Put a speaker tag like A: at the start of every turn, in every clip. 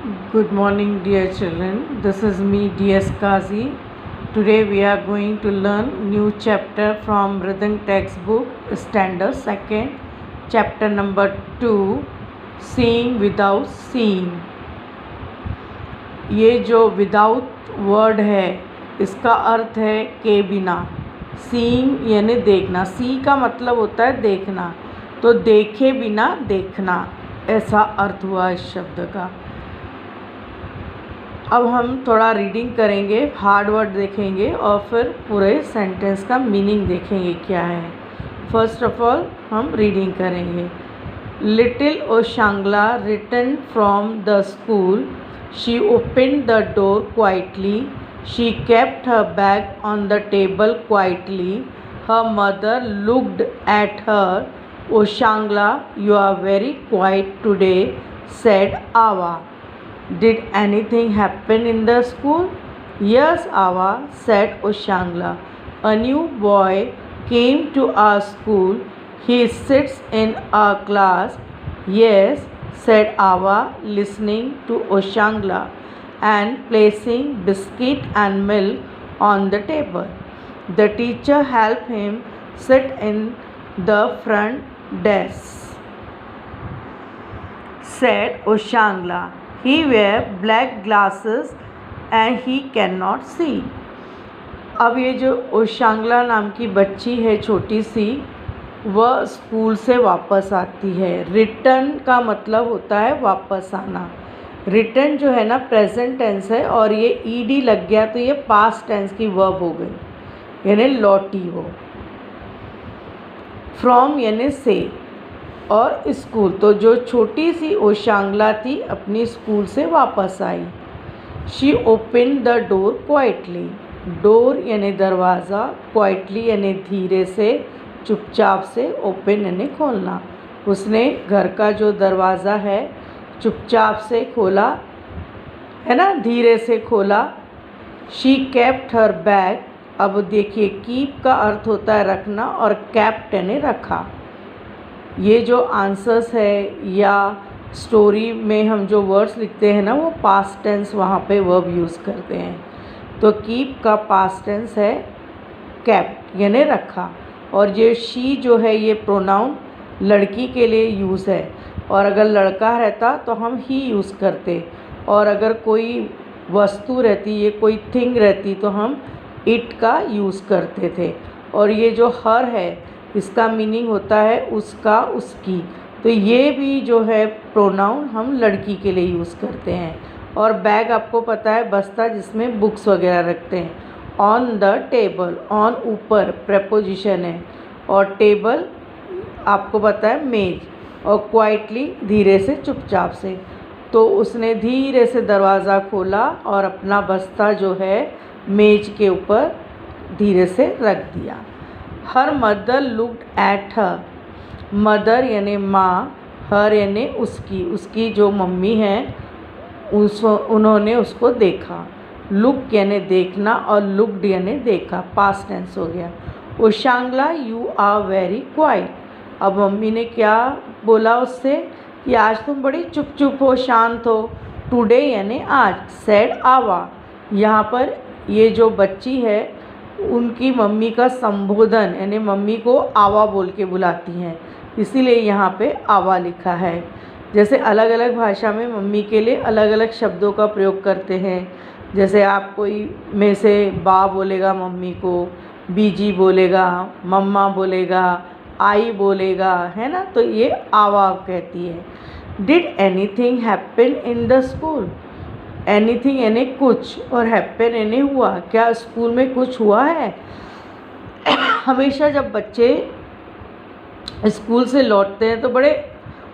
A: Good morning, dear children. This is me, DS Kazi. Today we are going to learn new chapter from Rhythm textbook, Standard Second, chapter number 2, Seeing Without Seeing. ये जो without word है इसका अर्थ है के बिना। Seeing यानी देखना। सी का मतलब होता है देखना, तो देखे बिना देखना, ऐसा अर्थ हुआ इस शब्द का। अब हम थोड़ा रीडिंग करेंगे, हार्ड वर्ड देखेंगे और फिर पूरे सेंटेंस का मीनिंग देखेंगे क्या है। फर्स्ट ऑफ ऑल हम रीडिंग करेंगे। Little Oshangla return from the school. She opened the door quietly. She kept her bag on the table quietly. Her mother looked at her. "Oshangla, you are very quiet today," said Ava. "Did anything happen in the school?" "Yes, Ava," said Oshangla. "A new boy came to our school. He sits in our class." "Yes," said Ava, listening to Oshangla and placing biscuit and milk on the table. "The teacher helped him sit in the front desk," said Oshangla. "He wears black glasses and he cannot see." अब ये जो ओशांगला नाम की बच्ची है छोटी सी, वह school से वापस आती है। रिटर्न का मतलब होता है वापस आना। रिटर्न जो है ना प्रेजेंट टेंस है और ये ईडी लग गया तो ये पास्ट टेंस की वर्ब हो गई, यानी लौटी वो। फ्रॉम यानी से और स्कूल, तो जो छोटी सी ओशांगला थी अपनी स्कूल से वापस आई। She open the door quietly. Door यानी दरवाज़ा, क्वाइटली यानी धीरे से, चुपचाप से, ओपन यानी खोलना। उसने घर का जो दरवाज़ा है चुपचाप से खोला, है ना, धीरे से खोला। She kept her bag. अब देखिए कीप का अर्थ होता है रखना और कैप्ट यानी रखा। ये जो आंसर्स है या स्टोरी में हम जो वर्ड्स लिखते हैं ना वो पास्ट टेंस वहाँ पे वर्ब यूज़ करते हैं। तो कीप का पास्ट टेंस है कैप्ट यानी रखा। और ये शी जो है ये प्रोनाउन लड़की के लिए यूज़ है, और अगर लड़का रहता तो हम ही यूज़ करते, और अगर कोई वस्तु रहती, ये कोई थिंग रहती, तो हम इट का यूज़ करते थे। और ये जो हर है इसका मीनिंग होता है उसका, उसकी, तो ये भी जो है प्रोनाउन हम लड़की के लिए यूज़ करते हैं। और बैग आपको पता है बस्ता जिसमें बुक्स वगैरह रखते हैं। ऑन द टेबल, ऑन ऊपर प्रेपोजिशन है, और टेबल आपको पता है मेज, और क्वाइटली धीरे से, चुपचाप से। तो उसने धीरे से दरवाज़ा खोला और अपना बस्ता जो है मेज के ऊपर धीरे से रख दिया। Her mother looked at her. Mother यानी माँ, हर यानी उसकी, उसकी जो मम्मी है उन्होंने उसको देखा। लुक यानी देखना और लुक्ड यानी देखा, पास्ट टेंस हो गया। ओशांगला यू आर वेरी क्वाइट। अब मम्मी ने क्या बोला उससे कि आज तुम बड़ी चुप चुप हो, शांत हो। टुडे यानी आज। सेड आवा, यहाँ पर ये जो बच्ची है उनकी मम्मी का संबोधन, यानी मम्मी को आवा बोल के बुलाती हैं, इसीलिए यहाँ पे आवा लिखा है। जैसे अलग अलग भाषा में मम्मी के लिए अलग अलग शब्दों का प्रयोग करते हैं। जैसे आप कोई में से बा बोलेगा मम्मी को, बीजी बोलेगा, मम्मा बोलेगा, आई बोलेगा, है ना, तो ये आवा कहती है। Did anything happen in the school. Anything यानी कुछ और हैपन यानी हुआ। क्या स्कूल में कुछ हुआ है? हमेशा जब बच्चे स्कूल से लौटते हैं तो बड़े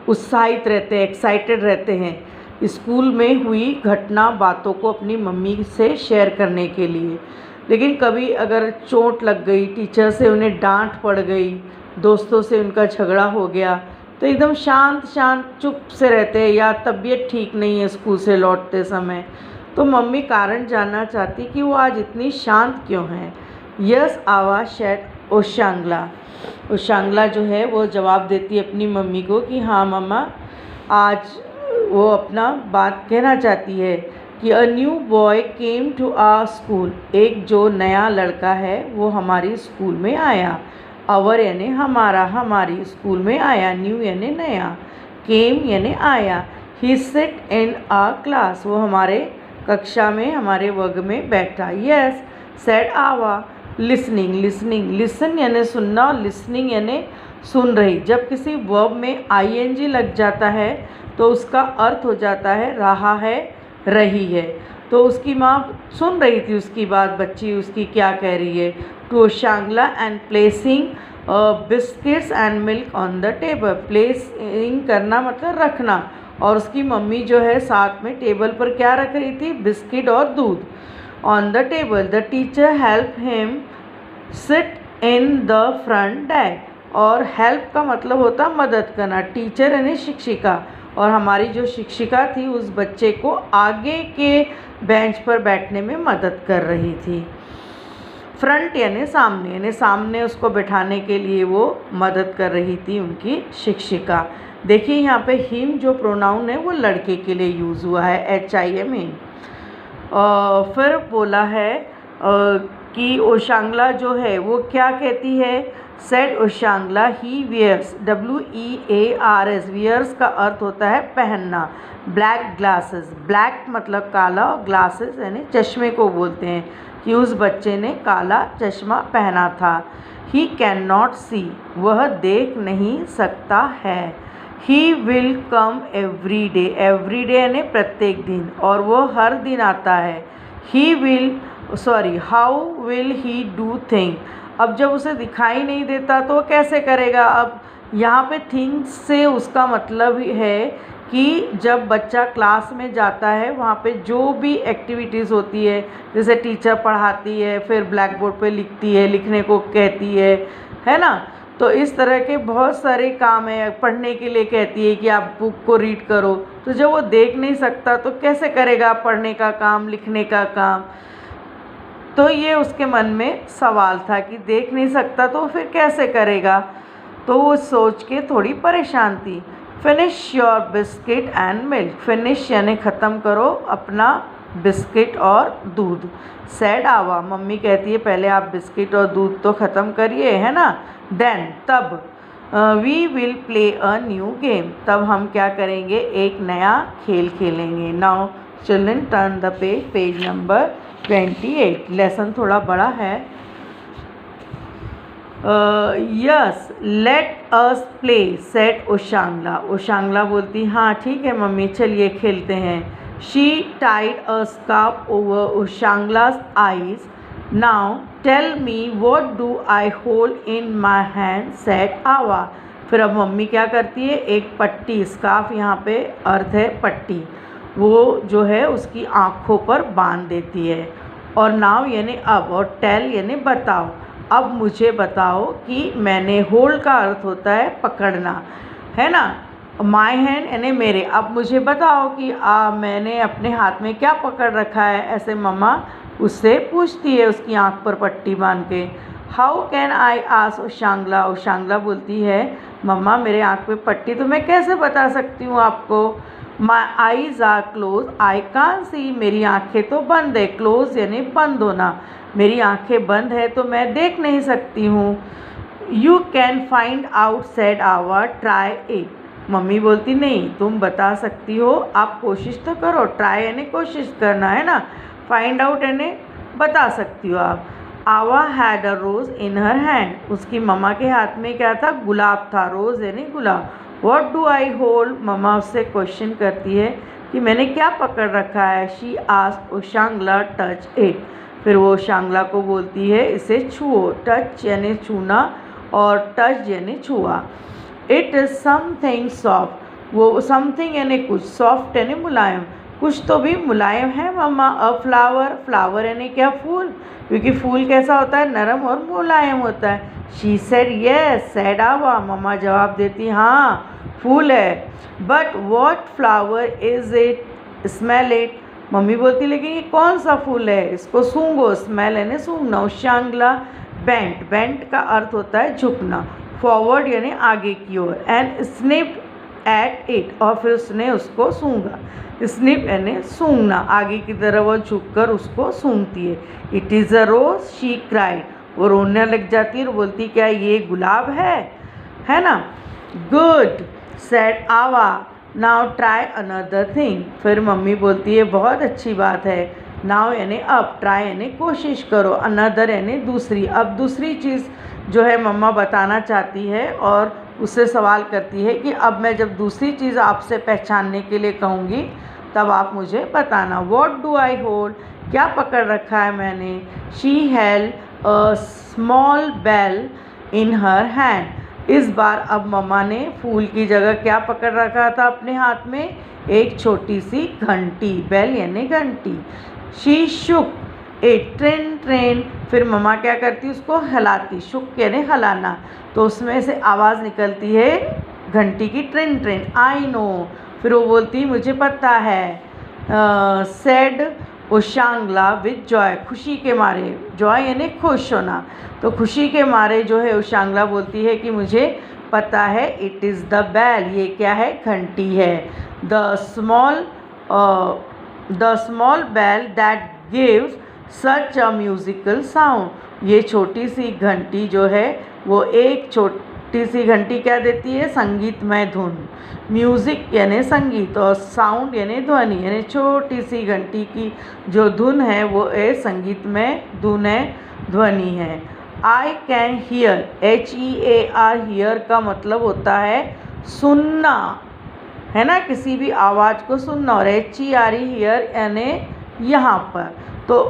A: उत्साहित रहते हैं, एक्साइटेड रहते हैं स्कूल में हुई घटना, बातों को अपनी मम्मी से शेयर करने के लिए। लेकिन कभी अगर चोट लग गई, टीचर से उन्हें डांट पड़ गई, दोस्तों से उनका झगड़ा हो गया, तो एकदम शांत शांत चुप से रहते हैं, या तबीयत ठीक नहीं है स्कूल से लौटते समय, तो मम्मी कारण जानना चाहती कि वो आज इतनी शांत क्यों हैं। यस आवा शेड ओशांगला। ओशांगला जो है वो जवाब देती है अपनी मम्मी को कि हाँ मम्मा, आज वो अपना बात कहना चाहती है कि a new boy came to a school, एक जो नया लड़का है वो हमारी स्कूल में आया। अवर यानी हमारा, हमारी स्कूल में आया। न्यू यानी नया, केम यानी आया। ही सिट इन आ क्लास, वो हमारे कक्षा में, हमारे वर्ग में बैठा। यस सेड आवा। लिसनिंग, लिसनिंग, लिसन यानी सुनना, लिसनिंग यानी सुन रही। जब किसी वर्ब में आईएनजी लग जाता है तो उसका अर्थ हो जाता है रहा है, रही है। तो उसकी माँ सुन रही थी उसकी बात, बच्ची उसकी क्या कह रही है। To Shangla and placing biscuits and milk on the table. Placing करना मतलब रखना, और उसकी मम्मी जो है साथ में टेबल पर क्या रख रही थी, बिस्किट और दूध। On the table the teacher help him sit in the front desk. और हेल्प का मतलब होता मदद करना। टीचर यानी शिक्षिका, और हमारी जो शिक्षिका थी उस बच्चे को आगे के बेंच पर बैठने में मदद कर रही थी। फ्रंट यानी सामने उसको बैठाने के लिए वो मदद कर रही थी उनकी शिक्षिका। देखिए यहाँ पे हिम जो प्रोनाउन है वो लड़के के लिए यूज़ हुआ है, HIM। फिर बोला है कि ओशांगला जो है वो क्या कहती है। सेड ओशांगला ही वियर्स, WEARS, वियर्स का अर्थ होता है पहनना। ब्लैक ग्लासेस, ब्लैक मतलब काला, और ग्लासेस यानी चश्मे को बोलते हैं, कि उस बच्चे ने काला चश्मा पहना था। ही कैन नॉट सी, वह देख नहीं सकता है। He will come every day, every day यानी प्रत्येक दिन, और वो हर दिन आता है। How will he do thing, अब जब उसे दिखाई नहीं देता तो कैसे करेगा। अब यहाँ पे थिंग्स से उसका मतलब है कि जब बच्चा क्लास में जाता है वहाँ पे जो भी एक्टिविटीज़ होती है, जैसे टीचर पढ़ाती है, फिर ब्लैक बोर्ड पे लिखती है, लिखने को कहती है ना। तो इस तरह के बहुत सारे काम है, पढ़ने के लिए कहती है कि आप बुक को रीड करो। तो जब वो देख नहीं सकता तो कैसे करेगा पढ़ने का काम, लिखने का काम। तो ये उसके मन में सवाल था कि देख नहीं सकता तो फिर कैसे करेगा। तो वो सोच के थोड़ी परेशान थी। Finish your biscuit and milk, finish यानी ख़त्म करो अपना बिस्किट और दूध। सैड आवा, मम्मी कहती है पहले आप बिस्किट और दूध तो ख़त्म करिए, है ना। देन तब we will play a new game, तब हम क्या करेंगे, एक नया खेल खेलेंगे। Now children turn the page, page number 28। Lesson थोड़ा बड़ा है। Yes let us play said Oshangla, Oshangla बोलती हाँ ठीक है मम्मी चलिए खेलते हैं। She tied a scarf over Oshangla's eyes. Now tell me what do I hold in my hand said Ava. फिर अब मम्मी क्या करती है, एक पट्टी, स्कार्फ यहाँ पे अर्थ है पट्टी, वो जो है उसकी आँखों पर बांध देती है। और नाव यानी अब, और टेल यानी बताओ, अब मुझे बताओ कि मैंने, होल्ड का अर्थ होता है पकड़ना, है ना। माई हैंड यानी मेरे, अब मुझे बताओ कि मैंने अपने हाथ में क्या पकड़ रखा है, ऐसे मम्मा उससे पूछती है उसकी आँख पर पट्टी बांध के। How can I ask ओशांगला, Oshangla बोलती है मम्मा मेरे आँख पे पट्टी तो मैं कैसे बता सकती हूँ आपको। माई आईज आर क्लोज आई कान सी, मेरी आँखें तो बंद है, क्लोज यानी बंद होना, मेरी आँखें बंद है तो मैं देख नहीं सकती हूँ। You can find out said Ava, try it, मम्मी बोलती नहीं तुम बता सकती हो, आप कोशिश तो करो। ट्राई यानी कोशिश करना, है ना। फाइंड आउट यानी बता सकती हो आप। आवा had a rose in her hand, उसकी मम्मा के हाथ में क्या था, गुलाब था, रोज़ यानी गुलाब। व्हाट डू आई होल्ड, मम्मा उससे क्वेश्चन करती है कि मैंने क्या पकड़ रखा है। शी आस्क्ड ओशांगला टच इट, फिर वो ओशांगला को बोलती है इसे छुओ। टच यानी छूना और टच यानी छुआ। इट इज़ समथिंग सॉफ्ट, वो समथिंग यानी कुछ, सॉफ्ट यानी मुलायम, कुछ तो भी मुलायम है मम्मा। अ फ्लावर, फ्लावर यानी क्या, फूल, क्योंकि फूल कैसा होता है, नरम और मुलायम होता है। शी सेड येस सेड आवा, मम्मा जवाब देती हाँ फूल है। But what flower is it, smell it, मम्मी बोलती लेकिन ये कौन सा फूल है, इसको सूंघो, स्मेल यानी सूंघना। ओशांगला बेंट, बेंट का अर्थ होता है झुकना, फॉरवर्ड यानी आगे की ओर। एंड स्निफ्ड एट इट, और फिर उसने उसको सूंघा। स्निफ यानी सूंघना, आगे की तरफ वो झुककर उसको सूंघती है। It is a rose, she cried, वो रोने लग जाती है और बोलती क्या ये गुलाब है ना। गुड सेड आवा, नाउ ट्राई अनदर थिंग, फिर मम्मी बोलती है बहुत अच्छी बात है। नाउ यानी अब, ट्राई यानी कोशिश करो, अनदर यानी दूसरी। अब दूसरी चीज़ जो है मम्मा बताना चाहती है और उससे सवाल करती है कि अब मैं जब दूसरी चीज़ आपसे पहचानने के लिए कहूँगी तब आप मुझे बताना। व्हाट डू आई होल्ड, क्या पकड़ रखा है मैंने। She held a small bell in her hand, इस बार अब मम्मा ने फूल की जगह क्या पकड़ रखा था अपने हाथ में, एक छोटी सी घंटी, बेल यानी घंटी। She Shuk A train train, फिर मम्मा क्या करती उसको हिलाती, शुक यानी हिलाना, तो उसमें से आवाज़ निकलती है घंटी की, ट्रेन ट्रेन। आई नो, फिर वो बोलती मुझे पता है। सेड उशांगला विद जॉय, खुशी के मारे, जॉय यानी खुश होना, तो खुशी के मारे जो है उशांगला बोलती है कि मुझे पता है। इट इज़ द बेल, ये क्या है, घंटी है। The small bell that gives such a musical sound, ये छोटी सी घंटी जो है वो एक छोटी सी घंटी क्या देती है, संगीतमय धुन। म्यूज़िक यानी संगीत और साउंड यानी ध्वनि, यानी छोटी सी घंटी की जो धुन है वो एक संगीतमय धुन है, ध्वनि है। I can hear, HEAR, here का मतलब होता है सुनना, है ना, किसी भी आवाज़ को सुनना, और HERE हियर यानी यहाँ पर। तो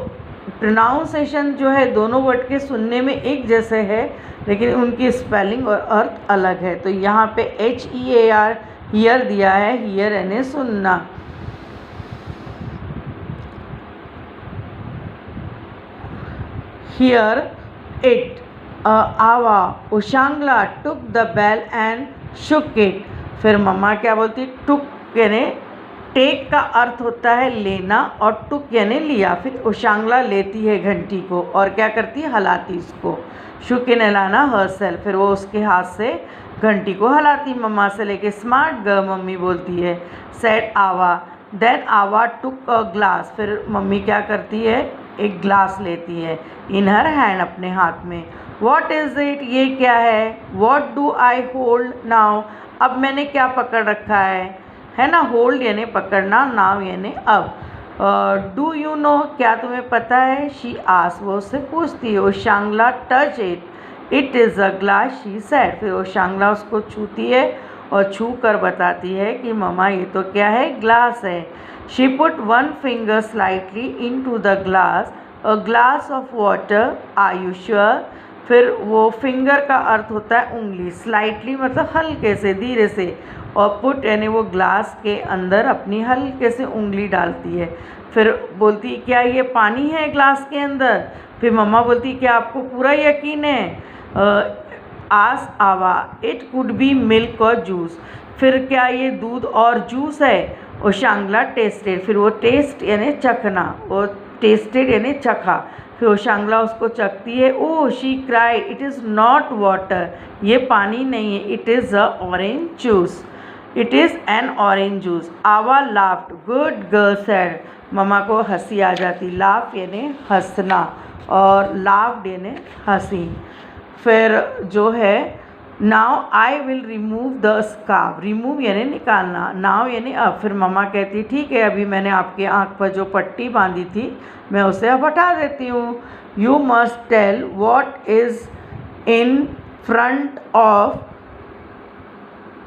A: प्रोनाउंसिएशन जो है दोनों वर्ड के सुनने में एक जैसे है लेकिन उनकी स्पेलिंग और अर्थ अलग है। तो यहाँ पे HEAR हियर दिया है, हियर यानी सुनना। Hear it, Ava Oshangla took the bell and shook it, फिर मम्मा क्या बोलती, टुक यानी टेक का अर्थ होता है लेना और टुक यानी लिया, फिर उशांगला लेती है घंटी को और क्या करती है, हिलाती इसको। शुक यानी हिलाना, हर्सेल्फ, फिर वो उसके हाथ से घंटी को हिलाती मम्मा से लेके। स्मार्ट गर्ल, मम्मी बोलती है। सेड आवा, देन आवा टुक अ ग्लास, फिर मम्मी क्या करती है, एक ग्लास लेती है, इन हर हैंड, अपने हाथ में। व्हाट इज़ इट, ये क्या है। What do I hold now, अब मैंने क्या पकड़ रखा है ना। होल्ड यानी पकड़ना, नाउ यानी अब। डू यू नो, क्या तुम्हें पता है। शी आस्क, वो उससे पूछती है। उशांगला touch it, it is a glass, she said, फिर उशांगला उसको छूती है और छू कर बताती है कि मम्मा ये तो क्या है, ग्लास है। She put one finger slightly in to the glass, a glass of water, are you sure, फिर वो फिंगर का अर्थ होता है उंगली, स्लाइटली मतलब हल्के से, धीरे से, और पुट यानी वो ग्लास के अंदर अपनी हल्के से उंगली डालती है। फिर बोलती क्या ये पानी है ग्लास के अंदर, फिर मम्मा बोलती क्या आपको पूरा यकीन है। आस आवा, इट कुड बी मिल्क और जूस, फिर क्या ये दूध और जूस है। उशांगला टेस्टेड, फिर वो टेस्ट यानी चखना, वो टेस्टेड यानी चखा, फिर उशांगला उसको चखती है। Oh she cry, it is not water, ये पानी नहीं है, it is a orange juice, it is an orange juice. आवा लाफ्ड, गुड गर्ल सेड, मम्मा को हंसी आ जाती। लाफ यानी हंसना और लाफ्ड यानी हंसी। फिर जो है now I will remove the scarf, remove यानी निकालना, नाउ यानी अब, फिर मम्मा कहती ठीक है अभी मैंने आपके आँख पर जो पट्टी बांधी थी मैं उसे अब हटा देती हूँ। You must tell what is in front of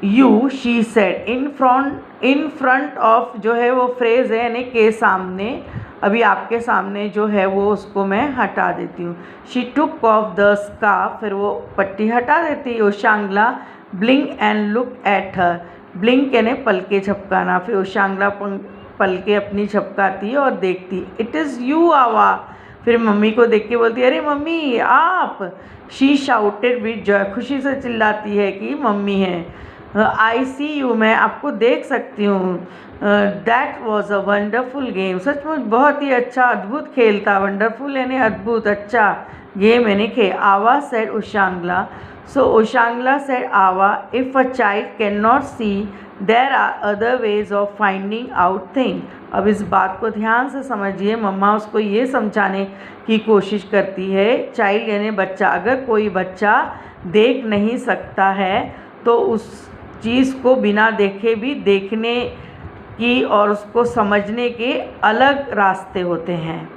A: you, she said, in front of जो है वो फ्रेज़ है यानी के सामने, अभी आपके सामने जो है वो उसको मैं हटा देती हूँ। She took off the scarf, फिर वो पट्टी हटा देती है। उशांगला blink and look at her, blink यानी पलके झपकाना, फिर उशांगला पलके अपनी झपकाती है और देखती। इट इज़ यू आवा, फिर मम्मी को देख के बोलती है अरे मम्मी आप। शी शाउटेड विद जॉय, खुशी से चिल्लाती है कि मम्मी है। आई सी यू, मैं आपको देख सकती हूँ। That was a wonderful game, सचमुच बहुत ही अच्छा अद्भुत खेल था। वंडरफुल यानी अद्भुत, अच्छा गेम यानी खेल। Ava said Ushangla, so Ushangla said Ava, if a child can not see there are other ways of finding out thing. अब इस बात को ध्यान से समझिए, मम्मा उसको ये समझाने की कोशिश करती है, चाइल्ड यानी बच्चा, अगर कोई बच्चा देख नहीं सकता है तो उस चीज़ को बिना देखे भी देखने की और उसको समझने के अलग रास्ते होते हैं,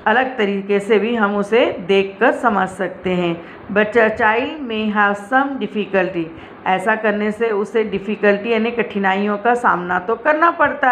A: अलग तरीके से भी हम उसे देखकर समझ सकते हैं। बच्चा चाइल्ड में हैव सम डिफ़िकल्टी, ऐसा करने से उसे डिफ़िकल्टी यानी कठिनाइयों का सामना तो करना पड़ता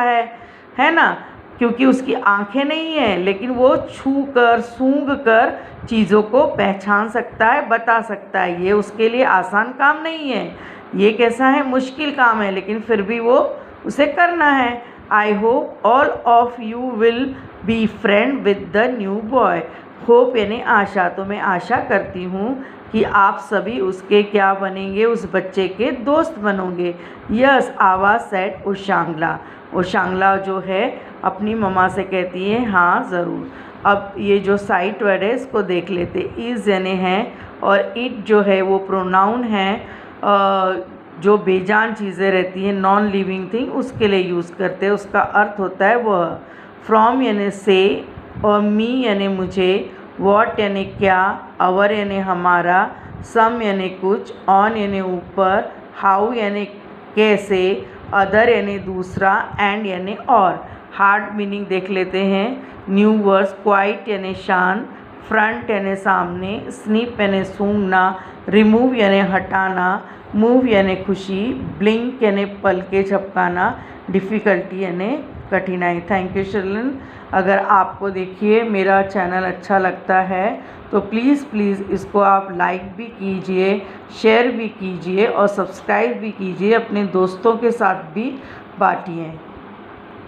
A: है ना, क्योंकि उसकी आंखें नहीं हैं, लेकिन वो छू कर सूंघ कर चीज़ों को पहचान सकता है, बता सकता है। ये उसके लिए आसान काम नहीं है, ये कैसा है, मुश्किल काम है, लेकिन फिर भी वो उसे करना है। I hope all of you will be friend with the new boy. Hope यानी आशा, तो मैं आशा करती हूँ कि आप सभी उसके क्या बनेंगे, उस बच्चे के दोस्त बनोगे। यस, आवाज़ सेड ओशांगला। ओशांगला जो है अपनी मम्मा से कहती है हाँ ज़रूर। अब ये जो साइट वर्ड है इसको देख लेते। इज़ यानी है और इट जो है वो प्रोनाउन है, जो बेजान चीज़ें रहती हैं, नॉन लिविंग थिंग, उसके लिए यूज़ करते हैं। उसका अर्थ होता है वह। फ्रॉम यानी से और मी यानी मुझे, वॉट यानी क्या, अवर यानी हमारा, सम यानी कुछ, ऑन यानी ऊपर, हाउ यानी कैसे, अदर यानी दूसरा, एंड यानी और। हार्ड मीनिंग देख लेते हैं। न्यू वर्ड्स, क्वाइट यानी शांत, फ्रंट यानी सामने, स्निप यानी सूंघना, रिमूव यानी हटाना, मूव यानी खुशी, ब्लिंक यानी पलके झपकाना, डिफ़िकल्टी यानी कठिनाई। Thank you children. अगर आपको देखिए मेरा चैनल अच्छा लगता है तो प्लीज़ इसको आप लाइक भी कीजिए, शेयर भी कीजिए और सब्सक्राइब भी कीजिए, अपने दोस्तों के साथ भी बांटिए।